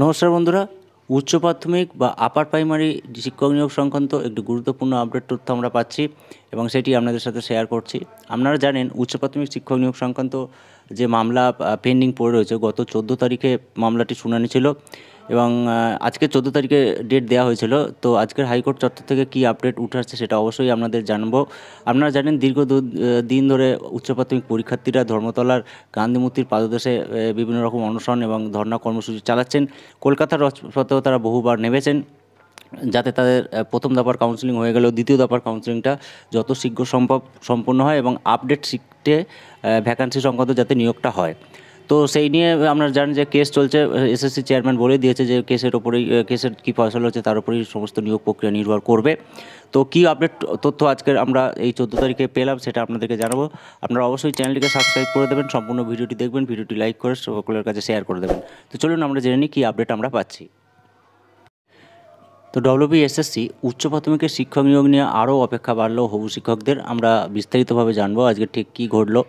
নমস্কার বন্ধুরা, উচ্চ প্রাথমিক বা আপার প্রাইমারি শিক্ষক নিয়োগ সংক্রান্ত একটি গুরুত্বপূর্ণ আপডেট তথ্য আমরা পাচ্ছি এবং সেটি আপনাদের সাথে শেয়ার করছি। আপনারা জানেন উচ্চ প্রাথমিক শিক্ষক নিয়োগ সংক্রান্ত যে মামলা পেন্ডিং পড়ে রয়েছে, গত 14 তারিখে মামলাটি শুনানি ছিল এবং আজকে 14 তারিখে ডেট দেওয়া হয়েছিল। তো আজকের হাইকোর্ট চত্বর থেকে কী আপডেট উঠে আসছে সেটা অবশ্যই আপনাদের জানাবো। আপনারা জানেন দীর্ঘ দিন ধরে উচ্চ প্রাথমিক পরীক্ষার্থীরা ধর্মতলার গান্ধী মূর্তির পাদদেশে বিভিন্ন রকম অনশন এবং ধর্ণা কর্মসূচি চালাচ্ছেন। কলকাতার রাজপথেও তারা বহুবার নেমেছেন যাতে তাদের প্রথম দফার কাউন্সেলিং হয়ে গেলেও দ্বিতীয় দফার কাউন্সেলিংটা যত শীঘ্র সম্ভব সম্পন্ন হয় এবং আপডেট শিটে ভ্যাকান্সি সংক্রান্ত যাতে নিয়োগটা হয়। তো সেই নিয়ে আমরা জানি যে কেস চলছে। এসএসসি চেয়ারম্যান বলে দিয়েছে যে কেসের ওপরেই কেসের কী ফয়সলা হচ্ছে তার উপরেই সমস্ত নিয়োগ প্রক্রিয়া নির্ভর করবে। তো কী আপডেট তথ্য আজকের আমরা এই 14 তারিখে পেলাম সেটা আপনাদেরকে জানাবো। আপনারা অবশ্যই চ্যানেলটিকে সাবস্ক্রাইব করে দেবেন, সম্পূর্ণ ভিডিওটি দেখবেন, ভিডিওটি লাইক করে সকলের কাছে শেয়ার করে দেবেন। তো চলুন আমরা জেনে নিই কী আপডেট আমরা পাচ্ছি। তো ডব্লিউবিএসএসসি উচ্চ প্রাথমিকের শিক্ষক নিয়োগ নিয়ে আরও অপেক্ষা বাড়লো হবু শিক্ষকদের। আমরা বিস্তারিতভাবে জানবো আজকে ঠিক কী ঘটলো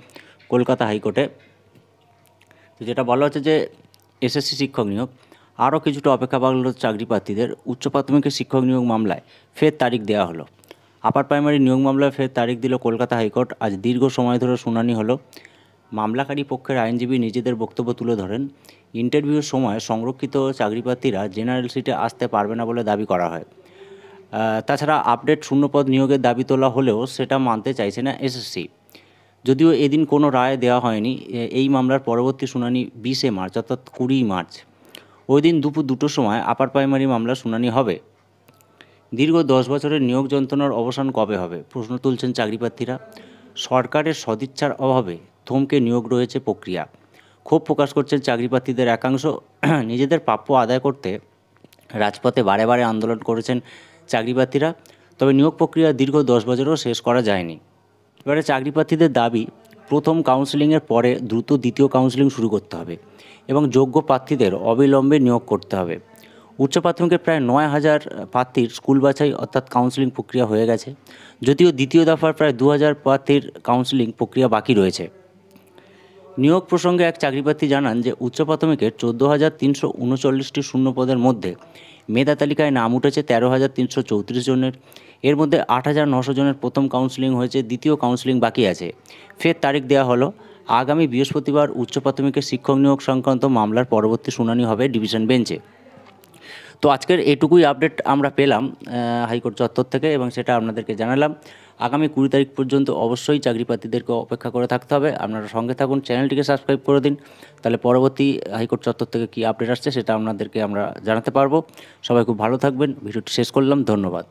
কলকাতা হাইকোর্টে। তো যেটা বলা হচ্ছে যে এসএসসি শিক্ষক নিয়োগ আরও কিছুটা অপেক্ষা বাড়ল চাকরি প্রার্থীদের। উচ্চ প্রাথমিকের শিক্ষক নিয়োগ মামলায় ফের তারিখ দেওয়া হলো। আপার প্রাইমারি নিয়োগ মামলায় ফের তারিখ দিল কলকাতা হাইকোর্ট। আজ দীর্ঘ সময় ধরে শুনানি হলো। মামলাকারী পক্ষের আইনজীবী নিজেদের বক্তব্য তুলে ধরেন। ইন্টারভিউর সময় সংরক্ষিত চাকরি প্রার্থীরা জেনারেল সিটে আসতে পারবে না বলে দাবি করা হয়। তাছাড়া আপডেট শূন্যপদ নিয়োগের দাবি তোলা হলেও সেটা মানতে চাইছে না এসএসসি। যদিও এদিন কোনো রায় দেওয়া হয়নি। এই মামলার পরবর্তী শুনানি 20শে মার্চ অর্থাৎ 20 মার্চ। ওই দিন দুপুর 2টোর সময় আপার প্রাইমারি মামলার শুনানি হবে। দীর্ঘ 10 বছরের নিয়োগ যন্ত্রণার অবসান কবে হবে প্রশ্ন তুলছেন চাকরিপ্রার্থীরা। সরকারের সদিচ্ছার অভাবে থমকে নিয়োগ রয়েছে প্রক্রিয়া। ক্ষোভ প্রকাশ করছেন চাকরিপ্রার্থীদের একাংশ। নিজেদের প্রাপ্য আদায় করতে রাজপথে বারে বারে আন্দোলন করেছেন চাকরিপ্রার্থীরা। তবে নিয়োগ প্রক্রিয়া দীর্ঘ 10 বছরও শেষ করা যায়নি। এবারে চাকরিপ্রার্থীদের দাবি, প্রথম কাউন্সেলিংয়ের পরে দ্রুত দ্বিতীয় কাউন্সেলিং শুরু করতে হবে এবং যোগ্য প্রার্থীদের অবিলম্বে নিয়োগ করতে হবে। উচ্চ প্রাথমিকের প্রায় 9,000 প্রার্থীর স্কুল বাছাই অর্থাৎ কাউন্সেলিং প্রক্রিয়া হয়ে গেছে, যদিও দ্বিতীয় দফার প্রায় 2,000 প্রার্থীর কাউন্সেলিং প্রক্রিয়া বাকি রয়েছে। নিয়োগ প্রসঙ্গে এক চাকরিপ্রার্থী জানান যে উচ্চ প্রাথমিকের 14,339টি শূন্য পদের মধ্যে মেধা তালিকায় নাম উঠেছে 13,334 জনের। এর মধ্যে 8,900 জনের প্রথম কাউন্সেলিং হয়েছে, দ্বিতীয় কাউন্সেলিং বাকি আছে। ফের তারিখ দেওয়া হলো। আগামী বৃহস্পতিবার উচ্চ প্রাথমিকের শিক্ষক নিয়োগ সংক্রান্ত মামলার পরবর্তী শুনানি হবে ডিভিশন বেঞ্চে। তো আজকের এটুকুই আপডেট আমরা পেলাম হাইকোর্ট চত্বর থেকে এবং সেটা আপনাদেরকে জানালাম। আগামী 20 তারিখ পর্যন্ত অবশ্যই চাকরি প্রার্থীদেরকে অপেক্ষা করে থাকতে হবে। আপনারা সঙ্গে থাকুন, চ্যানেলটিকে সাবস্ক্রাইব করে দিন, তাহলে পরবর্তী হাইকোর্ট চত্বর থেকে কী আপডেট আসছে সেটা আপনাদেরকে আমরা জানাতে পারবো। সবাই খুব ভালো থাকবেন। ভিডিওটি শেষ করলাম, ধন্যবাদ।